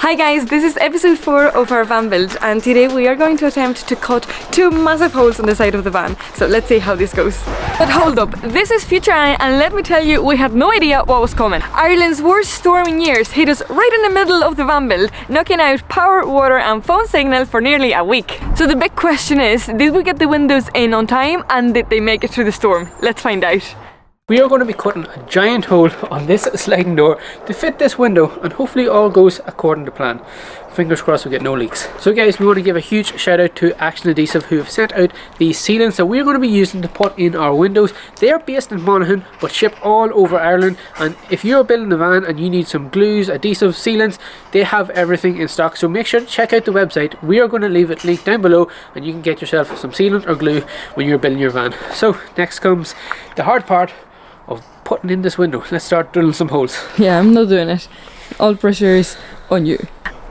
Hi guys, this is episode 4 of our van build, and today we are going to attempt to cut 2 massive holes on the side of the van. So let's see how this goes. But hold up, this is future Annie, and let me tell you, we had no idea what was coming. Ireland's worst storm in years hit us right in the middle of the van build, knocking out power, water and phone signal for nearly a week. So the big question is, did we get the windows in on time and did they make it through the storm? Let's find out. We are going to be cutting a giant hole on this sliding door to fit this window, and hopefully all goes according to plan. Fingers crossed we get no leaks. So guys, we want to give a huge shout out to Action Adhesive, who have sent out these sealants that we're going to be using to put in our windows. They are based in Monaghan but ship all over Ireland, and if you're building a van and you need some glues, adhesive, sealants, they have everything in stock. So make sure to check out the website. We are going to leave it linked down below and you can get yourself some sealant or glue when you're building your van. So next comes the hard part of putting in this window. Let's start drilling some holes. Yeah, I'm not doing it. All pressure is on you.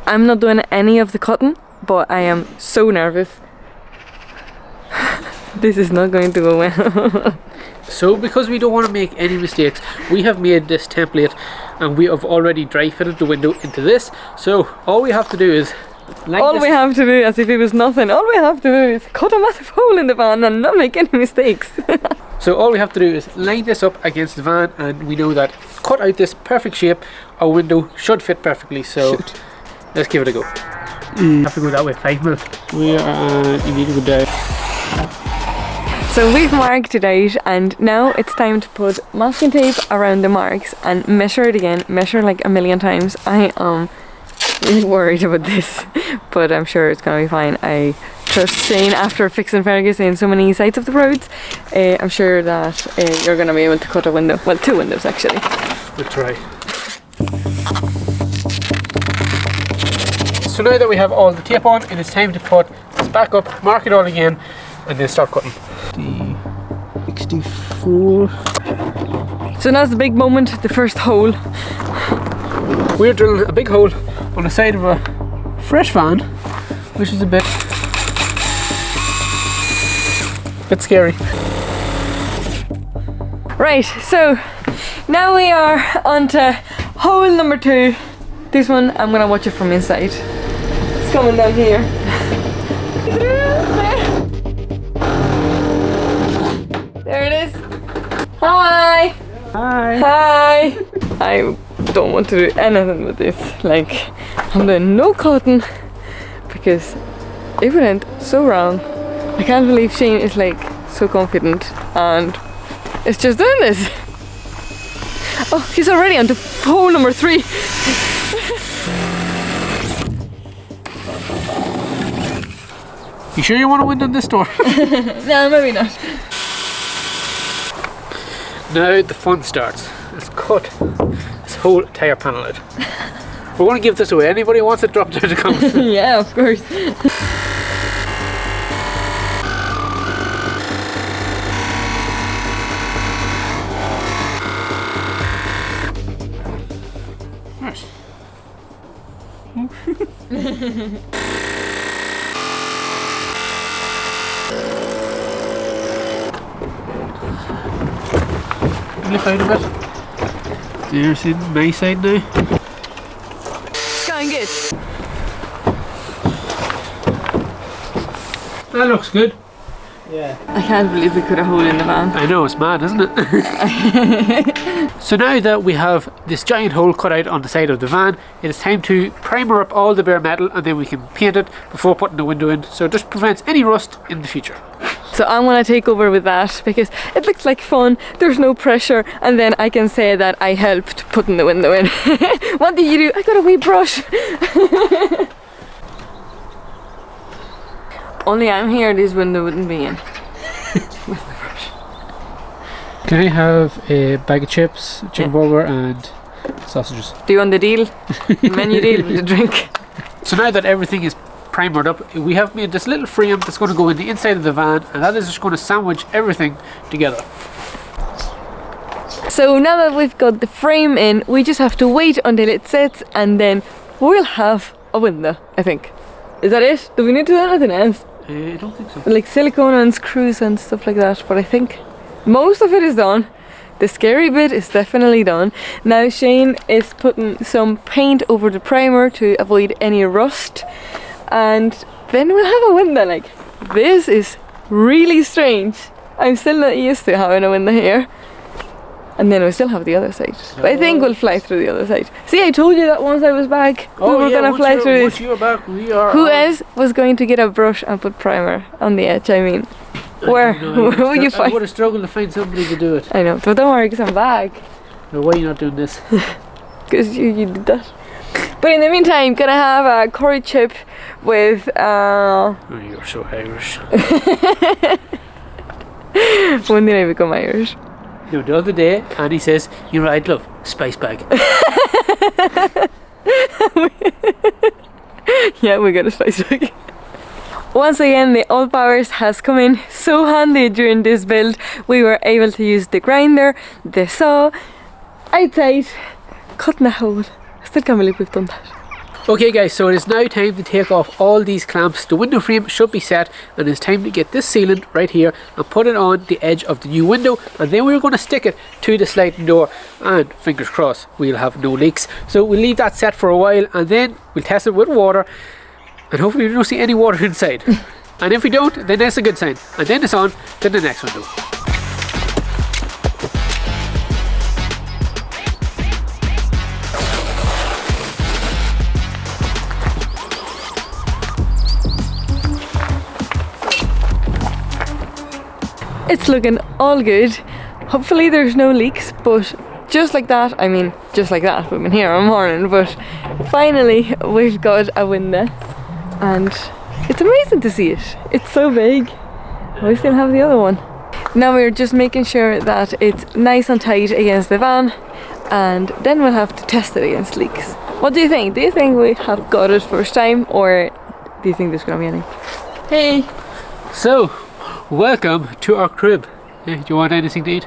I'm not doing any of the cutting, but I am so nervous. This is not going to go well. So because we don't want to make any mistakes, we have made this template and we have already dry fitted the window into this. So all we have to do is as if it was nothing, all we have to do is cut a massive hole in the van and not make any mistakes. So all we have to do is line this up against the van, and we know that cut out this perfect shape, our window should fit perfectly. So let's give it a go. Have to go that way, 5 mil. We are, you need to go down. So we've marked it out, and now it's time to put masking tape around the marks and measure it again, measure like a million times. I am really worried about this, but I'm sure it's gonna be fine. I trust Shane after fixing Fergus in so many sides of the roads. I'm sure that you're gonna be able to cut a window, well, 2 windows actually. We'll try. So now that we have all the tape on, it is time to put this back up, mark it all again, and then start cutting. 64. So now's the big moment, the first hole. We're drilling a big hole on the side of a fresh van, which is a bit scary. Right, so now we are on to hole number 2. This one, I'm gonna watch it from inside. It's coming down here. There it is. Hi! Hi! Hi! I don't want to do anything with this. Like, I'm doing no cutting because it went so wrong. I can't believe Shane is like so confident and it's just doing this. Oh, he's already on to hole number 3. You sure you want to window this door? No, maybe not. Now the fun starts. Let's cut this whole entire panel out. We're going to give this away. Anybody who wants it, drop down in the comments. Yeah, of course. Lift out a bit. There's in my side now. It's going good. That looks good. Yeah. I can't believe we cut a hole in the van. I know, it's mad, isn't it? So now that we have this giant hole cut out on the side of the van, it is time to primer up all the bare metal, and then we can paint it before putting the window in, so it just prevents any rust in the future. So I'm gonna take over with that because it looks like fun, there's no pressure, and then I can say that I helped putting the window in. What did you do? I got a wee brush. Only I'm here, this window wouldn't be in. With my brush. Can I have a bag of chips, chicken burger and sausages? Do you want the deal? The menu deal with the drink? So now that everything is primered up, we have made this little frame that's going to go in the inside of the van, and that is just going to sandwich everything together. So now that we've got the frame in, we just have to wait until it sets, and then we'll have a window, I think. Is that it? Do we need to do anything else? I don't think so. Like silicone and screws and stuff like that, but I think most of it is done. the scary bit is definitely done. Now Shane is putting some paint over the primer to avoid any rust, and then we'll have a window. Like, this is really strange. I'm still not used to having a window here. And then we still have the other side. But I think we'll fly through the other side. See, I told you that once I was back, we were gonna fly through this. Once you were back, we are. Who else was going to get a brush and put primer on the edge? I mean, where would you find? I would have struggled to find somebody to do it. I know, but don't worry, because I'm back. No, why are you not doing this? Because you did that. But in the meantime, gonna have a curry chip with. Oh, you're so Irish. When did I become Irish? No, the other day, Annie says, you know what I'd love? Spice bag. Yeah, we got a spice bag. Once again, the 𝗦𝗨𝗣𝗣𝗧 has come in so handy during this build. We were able to use the grinder, the saw, outside, cutting a hole. I still can't believe we've done that. Okay guys, so it is now time to take off all these clamps. The window frame should be set, and it's time to get this sealant right here and put it on the edge of the new window, and then we're going to stick it to the sliding door, and fingers crossed we'll have no leaks. So we'll leave that set for a while, and then we'll test it with water, and hopefully we don't see any water inside. And if we don't, then that's a good sign, and then it's on to the next window. It's looking all good. Hopefully there's no leaks, but just like that, I mean, just like that, we've been here all morning, but finally we've got a window, and it's amazing to see it. It's so big. We still have the other one. Now we're just making sure that it's nice and tight against the van, and then we'll have to test it against leaks. What do you think? Do you think we have got it first time, or do you think there's gonna be any? Hey! So, welcome to our crib. Yeah, do you want anything to eat?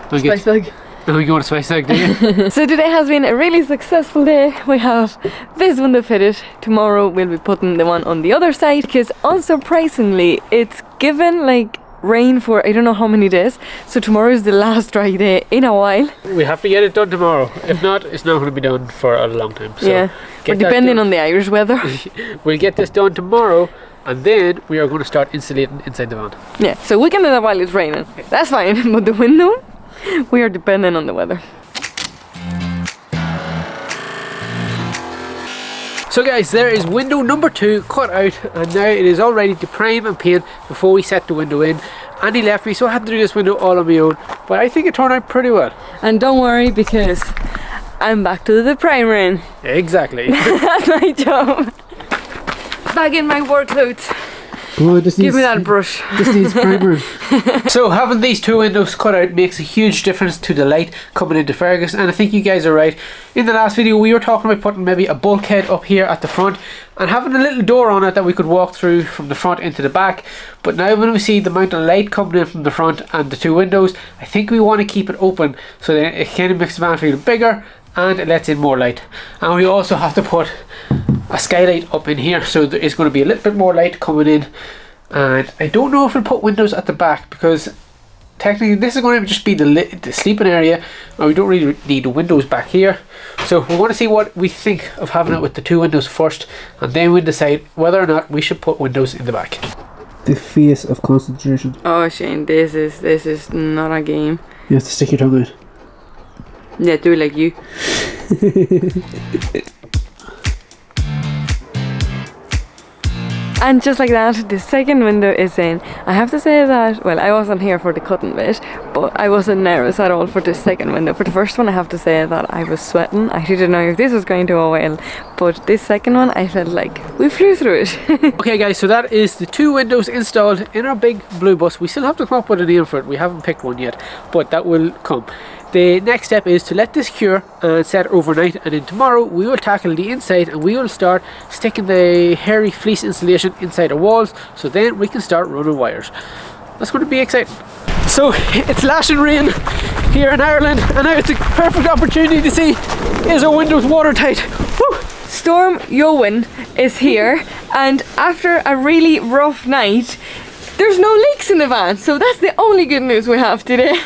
Spice bag. Oh, you want a spice bag, do you? So today has been a really successful day. We have this window fitted. Tomorrow we'll be putting the one on the other side, because unsurprisingly it's given like rain for I don't know how many days. So tomorrow is the last dry day in a while. We have to get it done tomorrow. If not, it's not going to be done for a long time. So yeah, but depending on the Irish weather. We'll get this done tomorrow, and then we are going to start insulating inside the van. Yeah, so we can do that while it's raining. That's fine, but the window, we are dependent on the weather. So guys, there is window number 2 cut out, and now it is all ready to prime and paint before we set the window in. Andy left me, so I had to do this window all on my own, but I think it turned out pretty well. And don't worry, because I'm back to the primering. Exactly. That's my job. Back in my work clothes. Oh, give me that brush. This needs primer. So having these 2 windows cut out makes a huge difference to the light coming into Fergus, and I think you guys are right. In the last video we were talking about putting maybe a bulkhead up here at the front and having a little door on it that we could walk through from the front into the back, but now when we see the amount of light coming in from the front and the 2 windows, I think we want to keep it open so that it kind of makes the van feel bigger and it lets in more light. And we also have to put a skylight up in here, so there is going to be a little bit more light coming in. And I don't know if we'll put windows at the back, because technically this is going to just be the sleeping area, and we don't really need the windows back here. So we want to see what we think of having it with the 2 windows first, and then we'll decide whether or not we should put windows in the back. The face of concentration. Oh Shane, this is not a game. You have to stick your tongue out. Yeah, do it like you. And just like that, the second window is in. I have to say that, well, I wasn't here for the cutting bit, but I wasn't nervous at all for the second window. For the first one, I have to say that I was sweating. I didn't know if this was going to go well, but this second one, I felt like we flew through it. Okay guys, so that is the 2 windows installed in our big blue bus. We still have to come up with a name for it. We haven't picked one yet, but that will come. The next step is to let this cure and set overnight, and then tomorrow we will tackle the inside and we will start sticking the hairy fleece insulation inside the walls, so then we can start running wires. That's going to be exciting. So it's lashing rain here in Ireland, and now it's a perfect opportunity to see, is our windows watertight? Woo! Storm Johan is here, and after a really rough night, there's no leaks in the van, so that's the only good news we have today.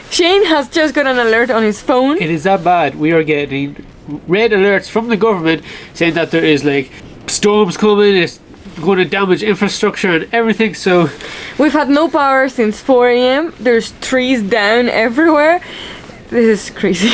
Shane has just got an alert on his phone. It is that bad. We are getting red alerts from the government saying that there is like storms coming, it's going to damage infrastructure and everything. So we've had no power since 4 a.m. There's trees down everywhere. This is crazy.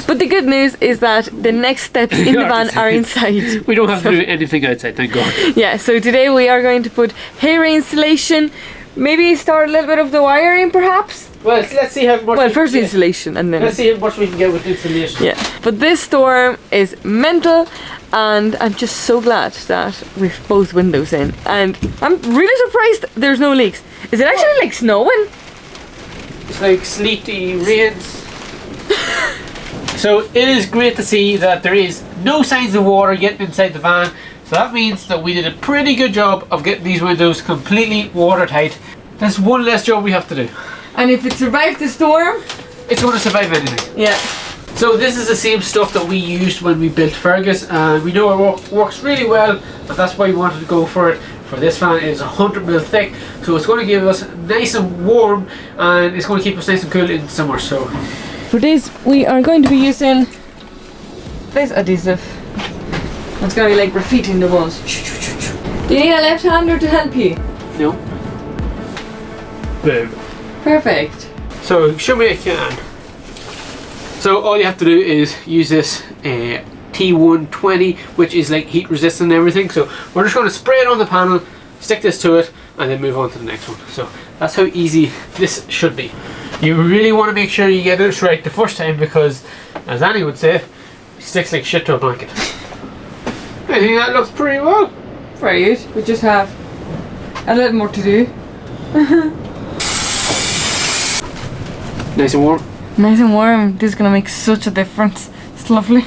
But the good news is that the next steps in the van are inside. We don't have to do anything outside, thank God. Yeah, so today we are going to put hair insulation, maybe start a little bit of the wiring perhaps. Well, let's see how much. Well, first insulation and then. Let's see how much we can get with insulation. Yeah, but this storm is mental, and I'm just so glad that we've both windows in. And I'm really surprised there's no leaks. Is it actually like snowing? It's like sleety rains. So it is great to see that there is no signs of water getting inside the van. So that means that we did a pretty good job of getting these windows completely watertight. That's one less job we have to do. And if it survived the storm, it's going to survive anything. Yeah. So this is the same stuff that we used when we built Fergus, and we know it works really well, and that's why we wanted to go for it. For this fan, it's 100mm thick, so it's going to give us nice and warm, and it's going to keep us nice and cool in summer. So for this we are going to be using this adhesive. It's going to be like graffiti in the walls. Do you need a left-hander to help you? No. Boom. Perfect. So show me a can. So all you have to do is use this T120, which is like heat resistant and everything. So we're just going to spray it on the panel, stick this to it, and then move on to the next one. So that's how easy this should be. You really want to make sure you get this right the first time, because as Annie would say, it sticks like shit to a blanket. I think that looks pretty well. Very good. We just have a little more to do. Nice and warm. Nice and warm. This is going to make such a difference. It's lovely.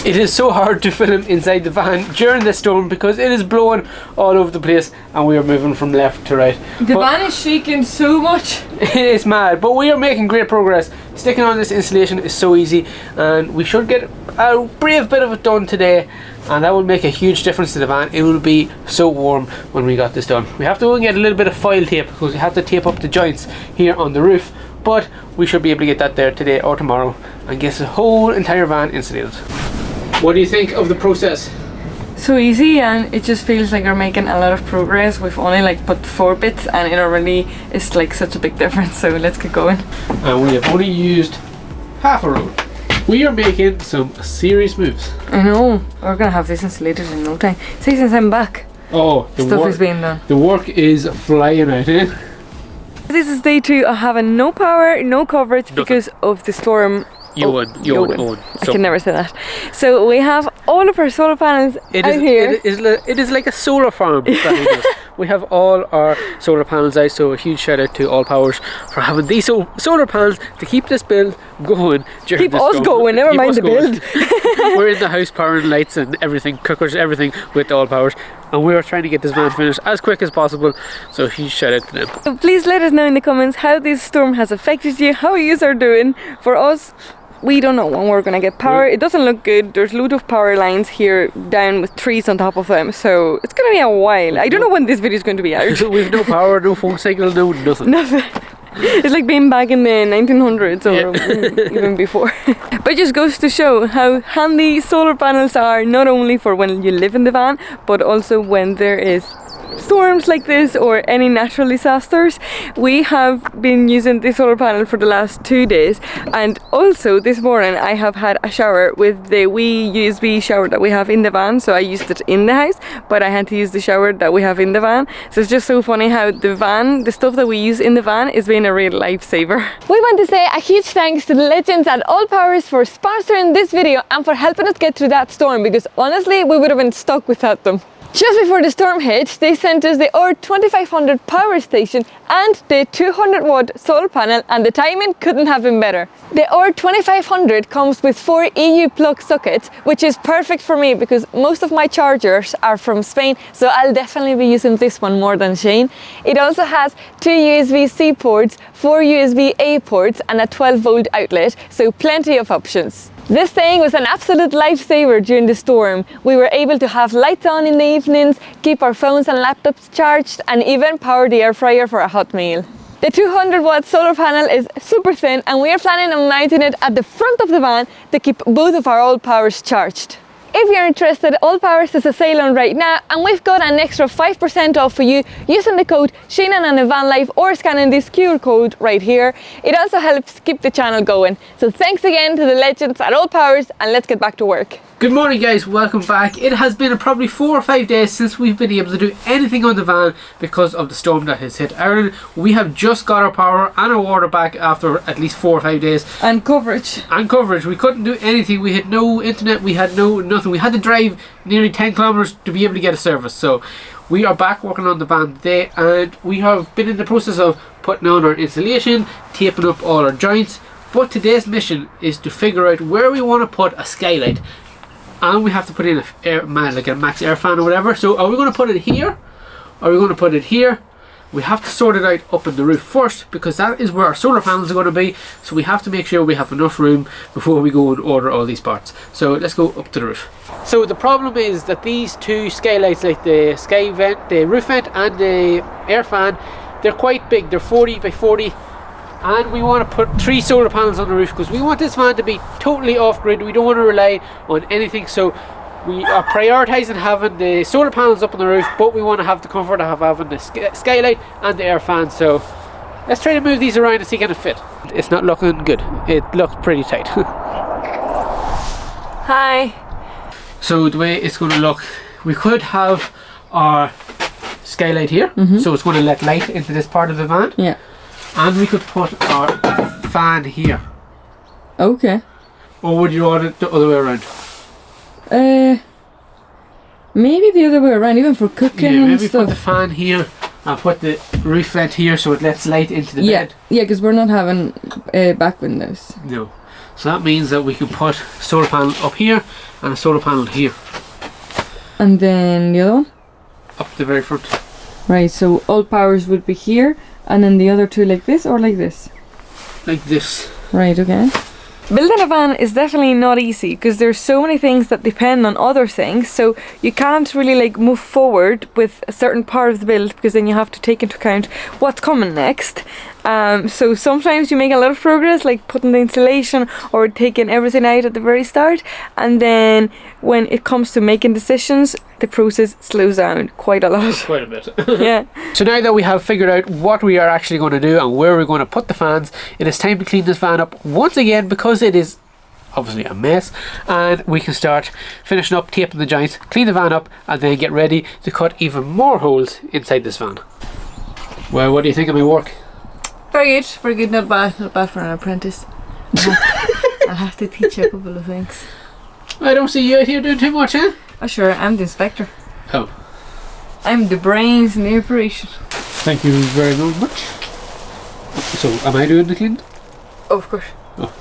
It is so hard to film inside the van during the storm because it is blowing all over the place and we are moving from left to right. The van is shaking so much. It's mad, but we are making great progress. Sticking on this insulation is so easy, and we should get a brave bit of it done today, and that will make a huge difference to the van. It will be so warm when we got this done. We have to go and get a little bit of foil tape because we have to tape up the joints here on the roof, but we should be able to get that there today or tomorrow and get the whole entire van insulated. What do you think of the process? So easy, and it just feels like we're making a lot of progress. We've only like put 4 bits and it already is like such a big difference, so let's get going. And we have only used half a road. We are making some serious moves. I know, we're gonna have this insulated in no time. See, since I'm back, oh, the stuff work is being done. The work is flying out, eh? This is day 2 of having no power, no coverage because of the storm. Owen. I can never say that. So we have all of our solar panels out here. It is like a solar farm. We have all our solar panels out, so a huge shout out to All Powers for having these solar panels to keep this build going. Keep us going, never mind the build. We're in the house powering lights and everything, cookers, everything with All Powers, and we are trying to get this van finished as quick as possible, so a huge shout out to them. So please let us know in the comments how this storm has affected you, how you are doing. For us, we don't know when we're gonna get power. It doesn't look good. There's a lot of power lines here down with trees on top of them, so it's gonna be a while. I don't know when this video is going to be out. We've no power, no phone signal, no nothing. Nothing. It's like being back in the 1900s or even before. But it just goes to show how handy solar panels are, not only for when you live in the van, but also when there is storms like this or any natural disasters. We have been using this solar panel for the last 2 days, and also this morning I have had a shower with the wee USB shower that we have in the van. So I used it in the house, but I had to use the shower that we have in the van. So it's just so funny how the stuff that we use in the van is being a real lifesaver. We want to say a huge thanks to the legends at All Powers for sponsoring this video and for helping us get through that storm, because honestly we would have been stuck without them. Just before the storm hit, they sent us the 𝗦𝗨𝗣𝗦𝗢𝗧 power station and the 200-watt solar panel, and the timing couldn't have been better. The 𝗦𝗨𝗣𝗧 comes with 4 EU plug sockets, which is perfect for me because most of my chargers are from Spain, so I'll definitely be using this one more than Shane. It also has 2 USB-C ports, 4 USB-A ports and a 12-volt outlet, so plenty of options. This thing was an absolute lifesaver during the storm. We were able to have lights on in the evenings, keep our phones and laptops charged, and even power the air fryer for a hot meal. The 200-watt solar panel is super thin, and we are planning on mounting it at the front of the van to keep both of our old powers charged. If you're interested, Old Powers is a sale on right now, and we've got an extra 5% off for you using the code 𝗦𝗨𝗣𝗣𝗢𝗡 or scanning this QR code right here. It also helps keep the channel going. So thanks again to the legends at Old Powers, and let's get back to work. Good morning guys, welcome back. It has been probably 4 or 5 days since we've been able to do anything on the van because of the storm that has hit Ireland. We have just got our power and our water back after at least 4 or 5 days. And coverage. We couldn't do anything. We had no internet, we had nothing. We had to drive nearly 10 kilometers to be able to get a service. So we are back working on the van today, and we have been in the process of putting on our insulation, taping up all our joints. But today's mission is to figure out where we want to put a skylight. And we have to put in like a max air fan or whatever. So are we going to put it here? Or are we going to put it here? We have to sort it out up in the roof first, because that is where our solar panels are going to be. So we have to make sure we have enough room before we go and order all these parts. So let's go up to the roof. So the problem is that these two skylights, like the sky vent, the roof vent and the air fan, they're quite big. They're 40 by 40. And we want to put 3 solar panels on the roof because we want this van to be totally off-grid. We don't want to rely on anything, so we are prioritising having the solar panels up on the roof, but we want to have the comfort of having the skylight and the air fan. So let's try to move these around and see can it fit. It's not looking good. It looks pretty tight. Hi. So the way it's going to look, we could have our skylight here, so it's going to let light into this part of the van. Yeah. And we could put our fan here. Okay. Or would you want it the other way around? Maybe the other way around, even for cooking and maybe stuff. Put the stuff. fan here and put the roof vent here so it lets light into the bed. Yeah, because we're not having back windows. No. So that means that we can put a solar panel up here and a solar panel here. And then the other one? Up the very front. Right, so Old Powers would be here, and then the other two like this or like this? Like this. Right, okay. Building a van is definitely not easy because there's so many things that depend on other things, so you can't really like move forward with a certain part of the build because then you have to take into account what's coming next. So sometimes you make a lot of progress, like putting the insulation or taking everything out at the very start, and then when it comes to making decisions, the process slows down quite a lot. Quite a bit. Yeah. So now that we have figured out what we are actually going to do and where we're going to put the fans, it is time to clean this van up once again because it is obviously a mess, and we can start finishing up, taping the joints, clean the van up, and then get ready to cut even more holes inside this van. Well, what do you think of my work? Very good, not bad for an apprentice. I'll have to teach you a couple of things. I don't see you out here doing too much, huh? Oh sure, I'm the inspector. Oh. I'm the brains in the operation. Thank you very much. So, am I doing the cleaning? Oh, of course. Oh.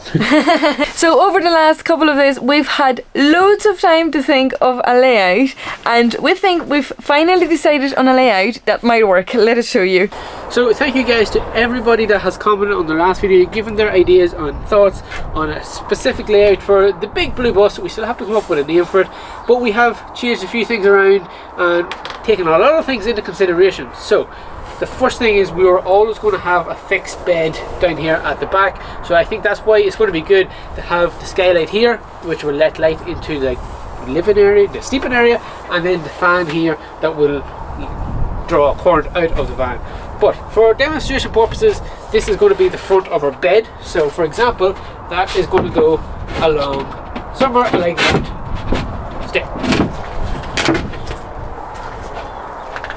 So over the last couple of days we've had loads of time to think of a layout, and we think we've finally decided on a layout that might work. Let us show you. So thank you guys to everybody that has commented on the last video, given their ideas and thoughts on a specific layout for the big blue bus. We still have to come up with a name for it, but we have changed a few things around and taken a lot of things into consideration. So the first thing is we were always going to have a fixed bed down here at the back, so I think that's why it's going to be good to have the skylight here, which will let light into the living area, the sleeping area, and then the fan here that will draw current out of the van. But for demonstration purposes, this is going to be the front of our bed. So for example, that is going to go along somewhere like that. Stay.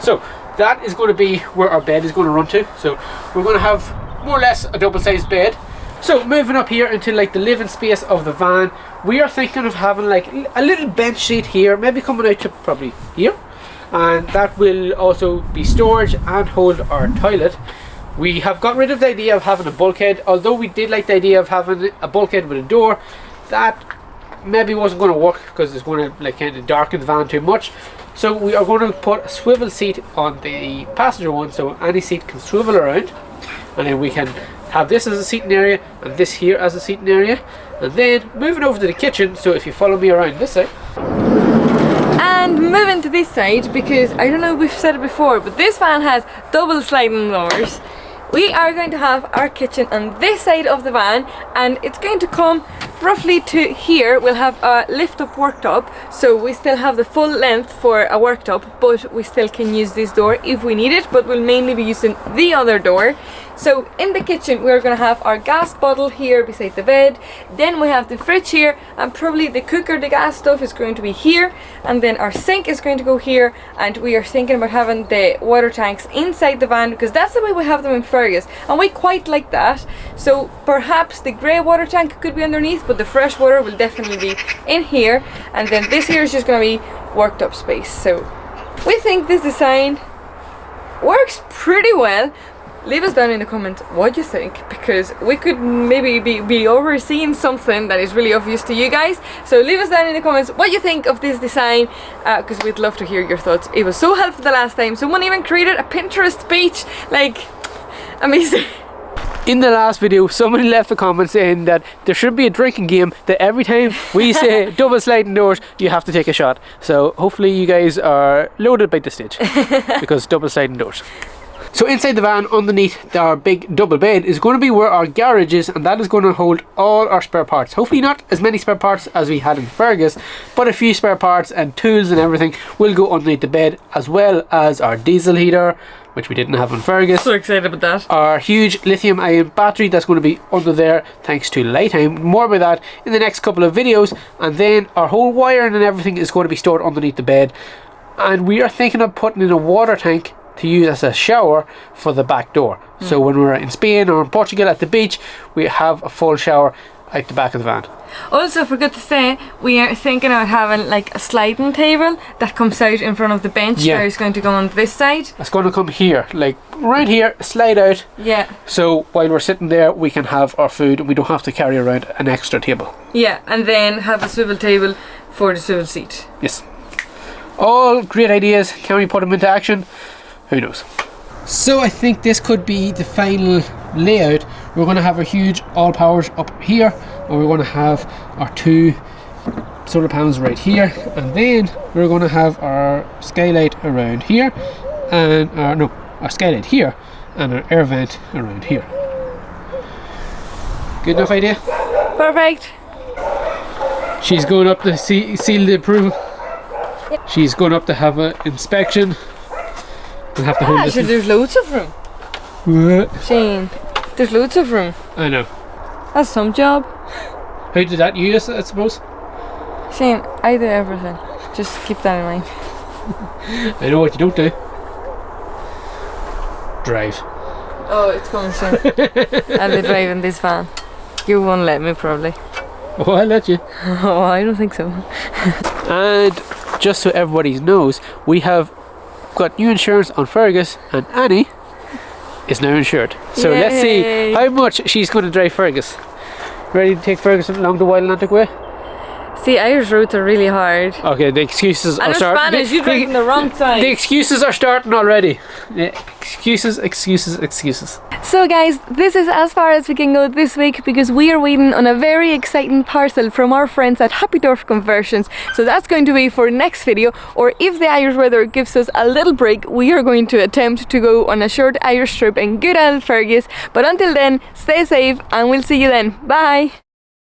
So that is going to be where our bed is going to run to. So we're going to have more or less a double-sized bed. So moving up here into like the living space of the van, we are thinking of having like a little bench seat here, maybe coming out to probably here, and that will also be storage and hold our toilet. We have got rid of the idea of having a bulkhead, although we did like the idea of having a bulkhead with a door. That maybe wasn't going to work because it's going to like kind of darken the van too much. So we are going to put a swivel seat on the passenger one, so any seat can swivel around, and then we can have this as a seating area and this here as a seating area, And then moving over to the kitchen, so if you follow me around this side. And moving to this side, because I don't know if we've said it before, but this van has double sliding doors. We are going to have our kitchen on this side of the van, and it's going to come roughly to here. We'll have a lift up worktop, so we still have the full length for a worktop, but we still can use this door if we need it, but we'll mainly be using the other door. So in the kitchen we're going to have our gas bottle here beside the bed, then we have the fridge here, and probably the cooker, the gas stuff is going to be here, and then our sink is going to go here, and we are thinking about having the water tanks inside the van because that's the way we have them in Fergus, and we quite like that. So perhaps the grey water tank could be underneath, but the fresh water will definitely be in here, and then this here is just going to be worked up space. So we think this design works pretty well. Leave us down in the comments what you think, because we could maybe be overseeing something that is really obvious to you guys. So leave us down in the comments what you think of this design, because we'd love to hear your thoughts. It was so helpful the last time. Someone even created a Pinterest page, like, amazing. In the last video, somebody left a comment saying that there should be a drinking game that every time we say double sliding doors, you have to take a shot. So hopefully you guys are loaded by this stage, because double sliding doors. So inside the van, underneath our big double bed, is going to be where our garage is, and that is going to hold all our spare parts. Hopefully not as many spare parts as we had in Fergus, but a few spare parts and tools and everything will go underneath the bed, as well as our diesel heater, which we didn't have in Fergus. So excited about that. Our huge lithium ion battery that's going to be under there thanks to Lighttime. More about that in the next couple of videos. And then our whole wiring and everything is going to be stored underneath the bed. And we are thinking of putting in a water tank to use as a shower for the back door. So when we're in Spain or in Portugal at the beach, we have a full shower out the back of the van. Also, forgot to say, we are thinking about having like a sliding table that comes out in front of the bench. Yeah. That is going to go on this side. It's going to come here, like right here, slide out. Yeah. So while we're sitting there, we can have our food and we don't have to carry around an extra table. Yeah, and then have a swivel table for the swivel seat. Yes. All great ideas. Can we put them into action? Who knows? So I think this could be the final layout. We're going to have a huge all powers up here, and we're going to have our two solar panels right here, and then we're going to have our skylight around here, and our skylight here, and our air vent around here. Good enough idea? Perfect. She's going up to seal the approval. She's going up to have an inspection. We'll have to hold this. Sure, there's loads of room. What? Shane, there's loads of room. I know. That's some job. How did that use, I suppose? Shane, I do everything. Just keep that in mind. I know what you don't do. Drive. Oh, it's coming soon. I'll be driving this van. You won't let me, probably. Oh, I'll let you. Oh, I don't think so. And just so everybody knows, we have got new insurance on Fergus, and Annie is now insured. So Yay. let's see how much she's going to drive Fergus. Ready to take Fergus along the Wild Atlantic Way? See, Irish roads are really hard. Okay, the excuses And are starting. Spanish, you're driving the wrong side. The excuses are starting already. Excuses. So guys, this is as far as we can go this week, because we are waiting on a very exciting parcel from our friends at Happydorf Conversions. So that's going to be for next video, or if the Irish weather gives us a little break, we are going to attempt to go on a short Irish trip in good old Fergus. But until then, stay safe and we'll see you then. Bye!